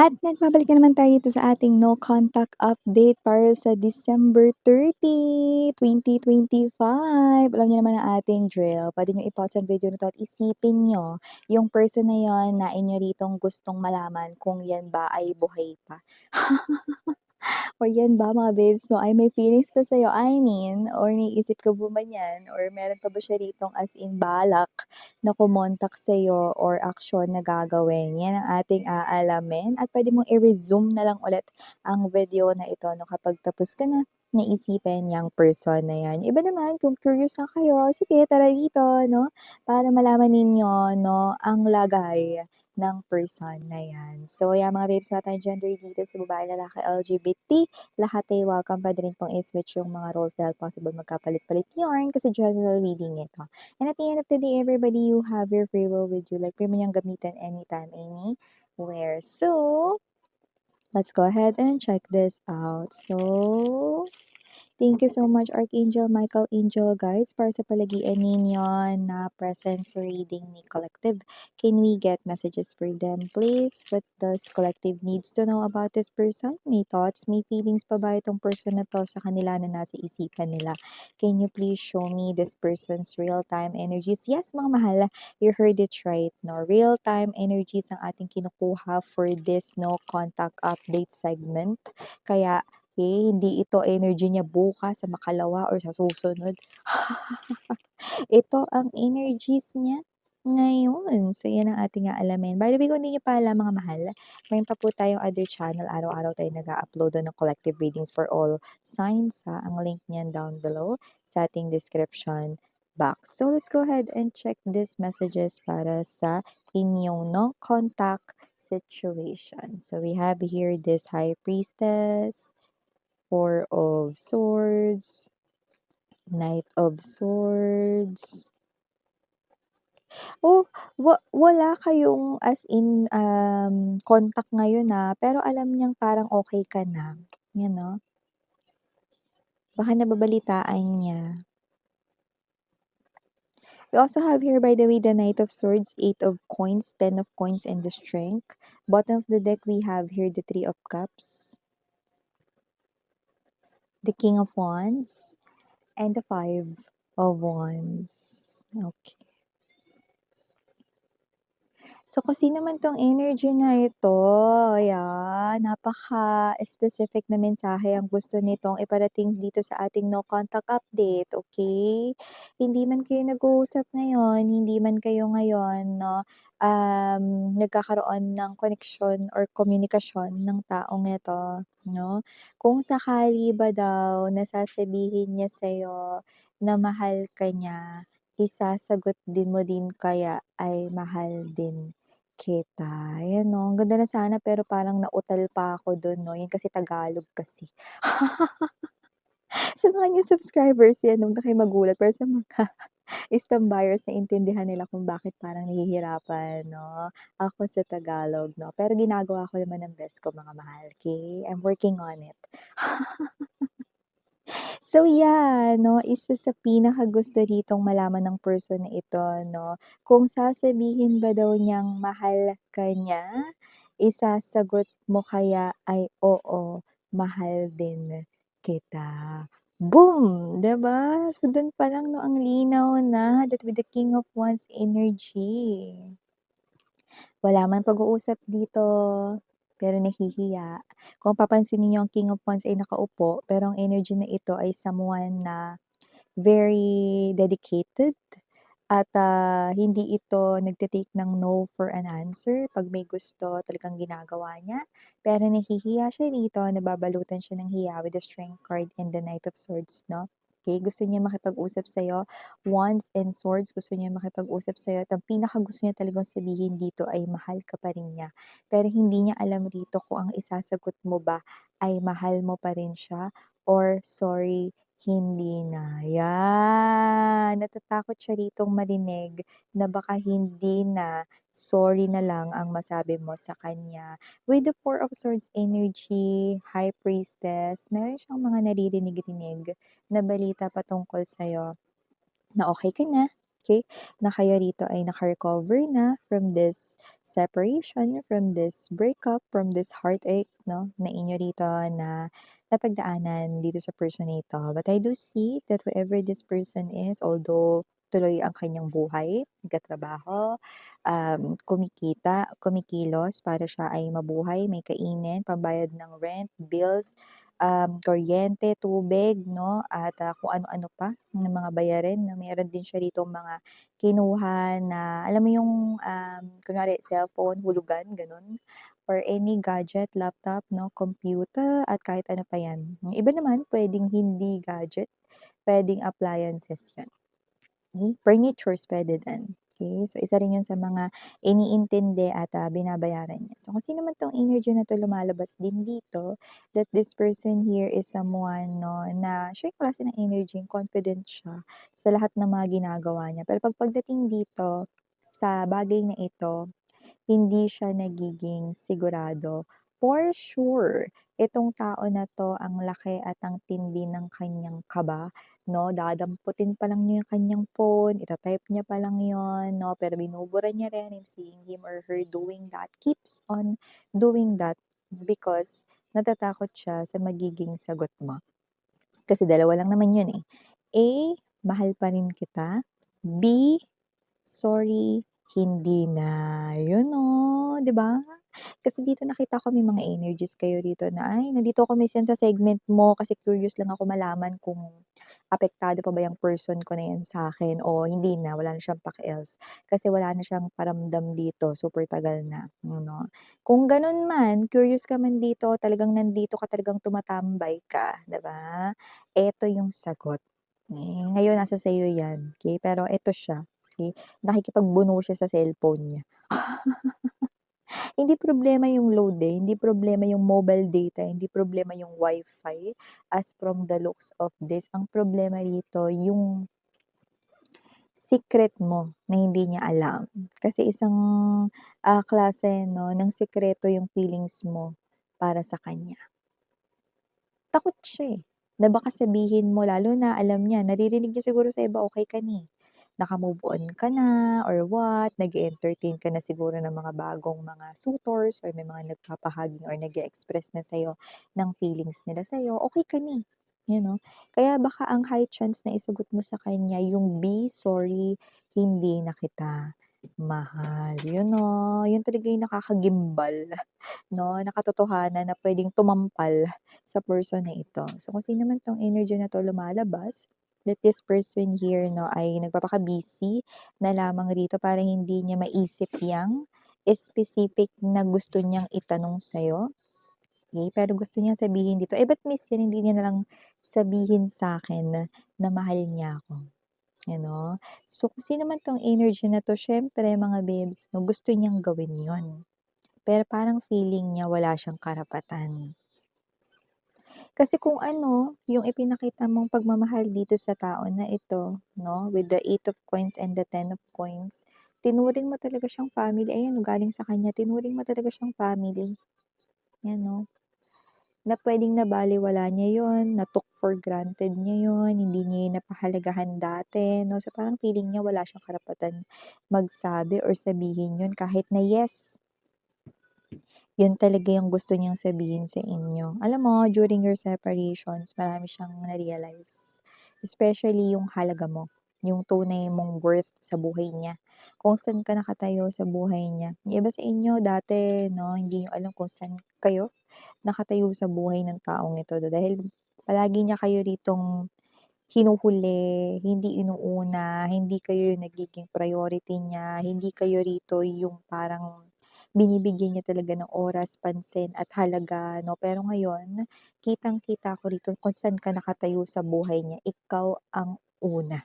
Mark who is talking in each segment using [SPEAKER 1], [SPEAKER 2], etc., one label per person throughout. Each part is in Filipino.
[SPEAKER 1] At nagbabalik na naman tayo dito sa ating no contact update para sa December 30, 2025. Alam niyo naman ang ating drill. Puwede niyo i-pause ang video na 'to at isipin niyo yung person na yon na inyo ritong gustong malaman kung yan ba ay buhay pa. Or yan ba mga babes 'no, ay may feelings pa sa'yo, I mean or naiisip ka ba niyan or meron pa ba siya ritong as in balak na kumontak sa'yo or aksyon na gagawin, yan ang ating aalamin at puwede mong i-resume na lang ulit ang video na ito 'no kapag tapos ka na na isipin yang person na yan. Yung iba naman kung curious lang kayo, sige tara dito 'no, para malaman ninyo 'no ang lagay ng person na yan. So ayan mga babes, wala tayong gender dito sa babae, lalaki, LGBT, lahat ay welcome. Puwede rin pong i-switch yung mga roles dahil possible magkapalit-palit yarn kasi general reading ito. And at the end of the day, everybody, you have your free will with you. Like, pwede mo niyang gamitin anytime, anywhere. So, let's go ahead and check this out. So, thank you so much, Archangel Michael Angel Guides, para sa palagian ninyo na present sa reading ni Collective. Can we get messages for them, please? What does Collective needs to know about this person? May thoughts, may feelings pa ba itong person na to sa kanila na nasa isipan nila? Can you please show me this person's real-time energies? Yes, mga mahal, you heard it right, no? Real-time energies ang ating kinukuha for this no contact update segment. Kaya hindi ito energy niya bukas, sa makalawa, or sa susunod. Ito ang energies niya ngayon. So, yan ang ating aalamin. By the way, kung hindi niyo pa alam mga mahal, mayroon pa po tayong other channel. Araw-araw tayo nag-a-upload ng collective readings for all signs. Ang link niyan down below sa ating description box. So, let's go ahead and check these messages para sa inyong no contact situation. So, we have here this High Priestess, Four of Swords, Knight of Swords. Oh, wala kayong as in, contact ngayon, pero alam niyang parang okey ka na, 'yan 'no? Baka nababalitaan niya. We also have here, by the way, the Knight of Swords, Eight of Coins, Ten of Coins, and the Strength. Bottom of the deck, we have here the Three of Cups, the King of Wands, and the Five of Wands. Okay. So, kasi naman 'tong energy na ito, ayan, napaka-specific na mensahe ang gusto nitong iparating dito sa ating no contact update, okay? Hindi man kayo nag-uusap ngayon, hindi man kayo ngayon 'no, nagkakaroon ng koneksyon or komunikasyon ng taong ito 'no. Kung sakali ba daw na sasabihin niya sa'yo na mahal ka niya, isasagot din mo din kaya ay mahal din kita, ayan 'no, ang ganda na sana pero parang nautal pa ako dun 'no, yun kasi Tagalog kasi. Sa mga new subscribers yan, 'wag na kayong magulat pero sa mga stam buyers naintindihan nila kung bakit parang nahihirapan 'no, ako sa Tagalog 'no, pero ginagawa ko naman ang best ko mga mahal, okey? I'm working on it. So yeah, 'no, isa sa pinakagusto ditong malaman ng person na ito 'no, kung sasabihin ba daw niyang mahal ka niya, isasagot mo kaya ay, "Oo, mahal din kita." Boom! 'Di ba? So dun pa lang 'no, ang linaw na that with the King of Wands energy. Wala man pag-uusap dito, pero nahihiya. Kung papansinin niyo ang King of Wands ay nakaupo, pero ang energy na ito ay someone na very dedicated at, hindi ito nagte-take ng no for an answer 'pag may gusto talagang ginagawa niya. Pero nahihiya siya rito, nababalutan siya ng hiya with the Strength card and the Knight of Swords 'no. Okay, gusto niya makipag-usap sa'yo, Wands and Swords, gusto niya makipag-usap sa'yo at ang pinakagusto niya talagang sabihin dito ay mahal ka pa rin niya. Pero hindi niya alam rito kung ang isasagot mo ba ay mahal mo pa rin siya or sorry, hindi na. Yan, natatakot siya ritong marinig na baka hindi na, sorry na lang ang masabi mo sa kanya. With the Four of Swords energy, High Priestess, meron siyang mga naririnig-rinig na balita patungkol sa'yo na okey ka na, Okay, na kayo rito ay naka-recover na from this separation, from this breakup, from this heartache, no, na inyo rito na napagdaanan dito sa person na ito. But I do see that whoever this person is, although tuloy ang kanyang buhay, nagtatrabaho, kumikita, kumikilos para siya ay mabuhay, may kainin, pambayad ng rent, bills, kuryente, tubig, no, at kung ano-ano pa ng mga bayarin, no. Meron din siya ditong mga kinuha na, alam mo yung, kunwari cellphone, hulugan, ganun, or any gadget, laptop, no, computer, at kahit ano pa yan. Yung iba naman, pwedeng hindi gadget, pwedeng appliances yan. Okay? Furnitures puwede din. Okay, so isa rin 'yun sa mga iniintindi at binabayaran niya. So kung sino man 'tong energy na 'to lumalabas din dito, that this person here is someone 'no, na siya yung klase ng energy, confident siya sa lahat ng mga ginagawa niya. Pero pagdating dito sa bagay na ito, hindi siya nagiging sigurado. For sure, itong tao na 'to ang laki at ang tindi ng kanyang kaba, 'no, dadamputin pa lang niya yung kanyang phone, ita-type niya pa lang yon, 'no, pero binubura niya rin. I'm seeing him or her doing that, keeps on doing that because natatakot siya sa magiging sagot mo. Kasi dalawa lang naman yun, eh. A, mahal pa rin kita. B, sorry, hindi na. Yun, oh, 'di ba? Kasi dito nakita ko may mga energies kayo rito na, "Ay, nandito ako minsan sa segment mo kasi curious lang ako malaman kung apektado pa ba yung person ko na 'yan sa'kin o hindi na, wala na siyang paki-else." Kasi wala na siyang paramdam dito, super tagal na, 'no. Kung gano'n man, curious ka man dito, talagang nandito ka, talagang tumatambay ka, 'di ba? Eto yung sagot. Ngayon nasa sa'yo 'yan, okey? Pero eto siya, okey? Nakikipagbuno siya sa cellphone niya. Hindi problema yung load, eh, hindi problema yung mobile data, hindi problema yung Wi-Fi as from the looks of this. Ang problema rito yung secret mo na hindi niya alam. Kasi isang, klase 'no, ng sikreto yung feelings mo para sa kanya. Takot siya, eh, na baka sabihin mo lalo na alam niya, naririnig niya siguro sa iba okey ka na, eh. Naka-move on ka na or what, nag-e-entertain ka na siguro ng mga bagong mga suitors or may mga nagpapahaging or nag-e-express na sa'yo ng feelings nila sa'yo, okey ka na, you know? Kaya baka ang high chance na isugot mo sa kanya yung B, "Sorry, hindi na kita mahal." Yun, oh, yun talaga yung nakakagimbal. 'No, na katotohanan na puwedeng tumampal sa person na ito. So, kung sino man 'tong energy na 'to lumalabas, that this person here 'no, ay nagpapaka-busy na lamang rito para hindi niya maisip yang specific na gusto niyang itanong sa'yo, okey? Pero gusto niyang sabihin dito, eh, ba't miss yan hindi niya na lang sabihin sa'kin na mahal niya ako, you know? So, kung sino man 'tong energy na 'to, siyempre mga babes 'no, gusto niyang gawin 'yun. Pero parang feeling niya wala siyang karapatan. Kasi kung ano, yung ipinakita mong pagmamahal dito sa tao na ito, 'no, with the 8 of coins and the 10 of coins, tinuring mo talaga siyang family. Ayan, galing sa kanya, tinuring mo talaga siyang family, 'yan 'no, na puwedeng nabalewala niya 'yun, na-took for granted niya 'yun, hindi niya 'yun napahalagahan dati, 'no. So, parang feeling niya wala siyang karapatan magsabi or sabihin 'yun kahit na yes, yun talaga yung gusto niyang sabihin sa inyo. Alam mo, during your separations, marami siyang na-realize. Especially yung halaga mo, yung tunay mong worth sa buhay niya. Kung saan ka nakatayo sa buhay niya. Yung iba sa inyo dati, no, hindi niyo alam kung saan kayo nakatayo sa buhay ng taong ito. Dahil palagi niya kayo ritong hinuhuli, hindi inuuna, hindi kayo yung nagiging priority niya, hindi kayo rito yung parang binibigyan niya talaga ng oras, pansin at halaga 'no. Pero ngayon, kitang-kita ko rito kung saan ka nakatayo sa buhay niya, ikaw ang una.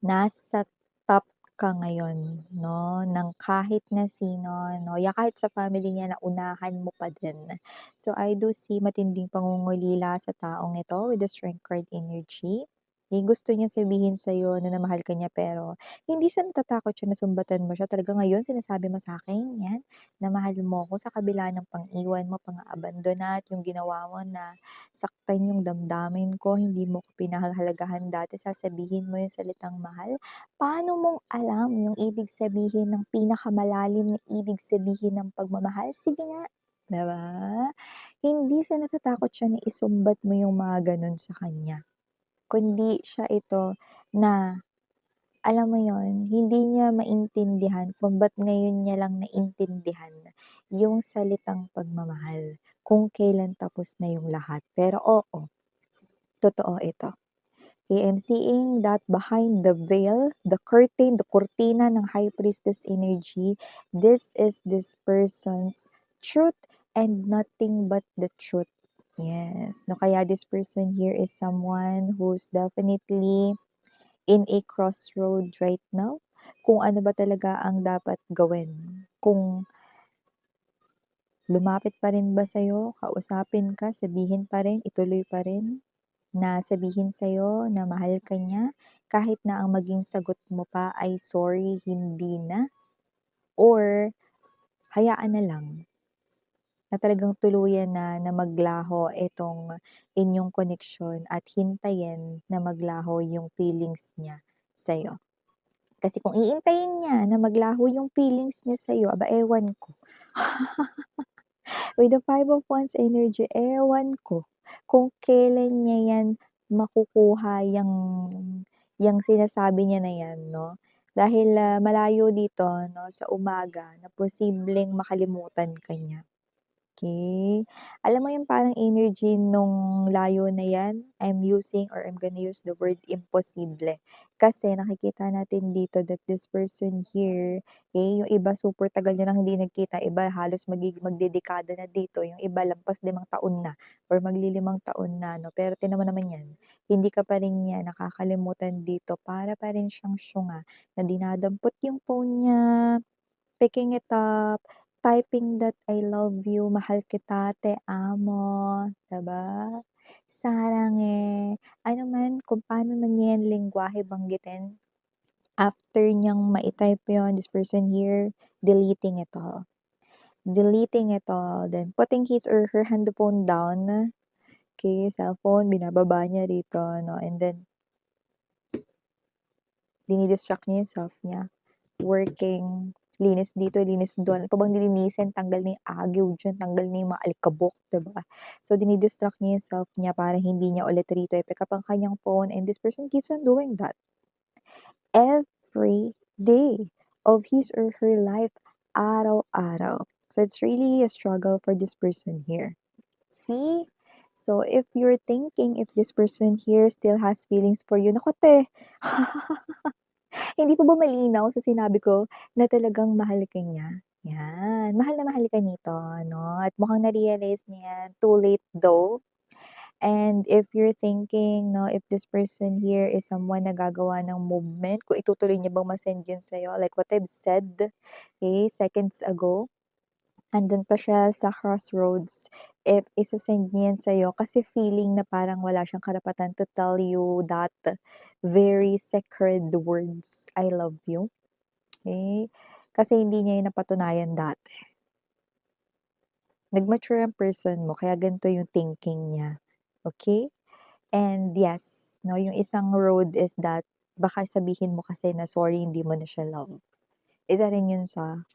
[SPEAKER 1] Nasa top ka ngayon 'no, ng kahit na sino 'no, kahit sa family niya naunahan mo pa din. So, I do see matinding pangungulila sa taong ito with the strength card energy. Gusto niya sabihin sa'yo na mahal ka niya pero hindi siya natatakot siya na sumbatan mo siya. Talaga ngayon sinasabi mo sa'kin 'yan, na mahal mo ko sa kabila ng pang-iwan mo, pang-aabandona at yung ginawa mo na saktan yung damdamin ko, hindi mo ko pinahahalagahan dati, sasabihin mo yung salitang mahal. Paano mong alam yung ibig sabihin ng pinakamalalim na ibig sabihin ng pagmamahal? Sige nga, 'di ba? Hindi siya natatakot siya na isumbat mo yung mga gano'n sa kanya. Kundi siya ito na, alam mo yon hindi niya maintindihan kung ba't ngayon niya lang naintindihan yung salitang pagmamahal, kung kailan tapos na yung lahat. Pero oo, totoo ito. Okay, I'm seeing that behind the veil, the curtain, the kurtina ng High Priestess energy, this is this person's truth and nothing but the truth. Yes. No, kaya this person here is someone who's definitely in a crossroad right now. Kung ano ba talaga ang dapat gawin. Kung lumapit pa rin ba sa'yo, kausapin ka, sabihin pa rin, ituloy pa rin, na sabihin sa'yo na mahal ka niya, kahit na ang maging sagot mo pa ay sorry, hindi na, or hayaan na lang na talagang tuluyan na maglaho itong inyong koneksyon at hintayin na maglaho yung feelings niya sa'yo. Kasi kung iintayin niya na maglaho yung feelings niya sa'yo, aba ewan ko. With the Five of Wands energy, ewan ko kung kailan niya yan makukuha yang sinasabi niya na yan, no? Dahil malayo dito, no, sa umaga na posibleng makalimutan ka niya. Okay. Alam mo yung parang energy nung layo na yan, I'm using or I'm gonna use the word imposible. Kasi nakikita natin dito that this person here, yung iba super tagal nyo nang hindi nagkita, iba halos magdedekada na dito, yung iba lampas 5 taon na or maglilimang taon na, no? Pero tinan mo naman yan, hindi ka pa rin niya nakakalimutan dito, para pa rin siyang syunga na dinadampot yung phone niya, picking it up, typing that I love you, mahal kita, te amo, 'di ba? Sarange, ano man, kung paano man niya yan lengguwahe banggitin, after niyang mai-type yun, this person here, deleting it all. Deleting it all, then putting his or her handphone down, okay, cellphone, binababa niya rito, no, and then dinidistract niya yung self niya. Working, linis dito, linis doon. Ano pa bang lilinisin? Tanggal na yung agyo dyan, tanggal na yung mga alikabok, diba? So, dinidistract niya yung self niya para hindi niya ulit rito i-pick up ang kanyang phone, and this person keeps on doing that every day of his or her life, araw-araw. So, it's really a struggle for this person here. See? So, if you're thinking if this person here still has feelings for you, naku te, hindi pa ba malinaw sa sinabi ko na talagang mahal ka niya? Yan, mahal na mahal ka nito, 'no, at mukhang na-realize niya yan, too late though. And if you're thinking, 'no, if this person here is someone na gagawa ng movement, kung itutuloy niya bang ma-send yun sa'yo, like what I've said, okay, seconds ago, andun pa siya sa crossroads, if isa-send niya yan sa'yo kasi feeling na parang wala siyang karapatan to tell you that very sacred words, I love you. Okay? Kasi hindi niya yun napatunayan dati. Nag-mature ang person mo, kaya ganito yung thinking niya. Okay? And yes, no, yung isang road is that baka sabihin mo kasi na sorry, hindi mo na siya love. Isa rin yun sa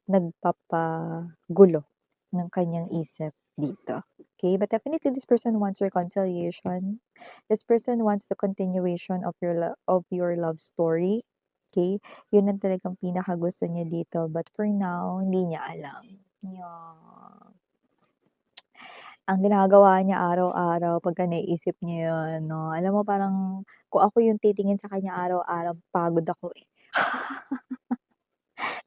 [SPEAKER 1] nagpapagulo ng kanyang isip dito. Okay? But definitely this person wants reconciliation. This person wants the continuation of your love story. Okay? Yun ang talagang pinakagusto niya dito. But for now, hindi niya alam. Yeah. Ang ginagawa niya araw-araw pagka naiisip niya yun, 'no, alam mo parang kung ako yung titingin sa kanya araw-araw, pagod ako, eh.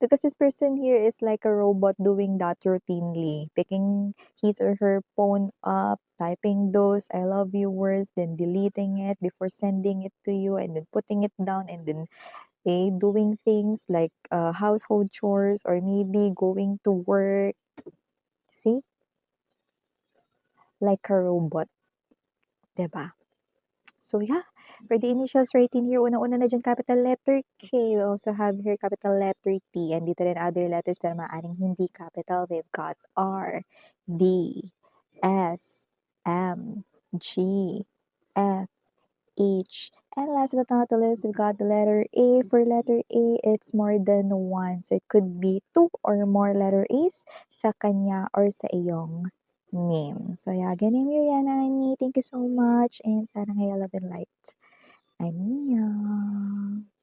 [SPEAKER 1] Because this person here is like a robot doing that routinely, picking his or her phone up, typing those "I love you" words, then deleting it before sending it to you, and then putting it down, and then, doing things like, household chores or maybe going to work. See? Like a robot, 'di ba? So yeah, for the initials right in here, unang-una na dyan capital letter K. We also have here capital letter T. And dito rin other letters pero maaaring hindi capital. We've got R, D, S, M, G, F, H. And last but not the least, we've got the letter A. For letter A, it's more than one. So it could be two or more letter A's sa kanya or sa iyong name. So yeah, ganyan mo yan, Annie. Thank you so much. And sana ngayong love and light. 안녕.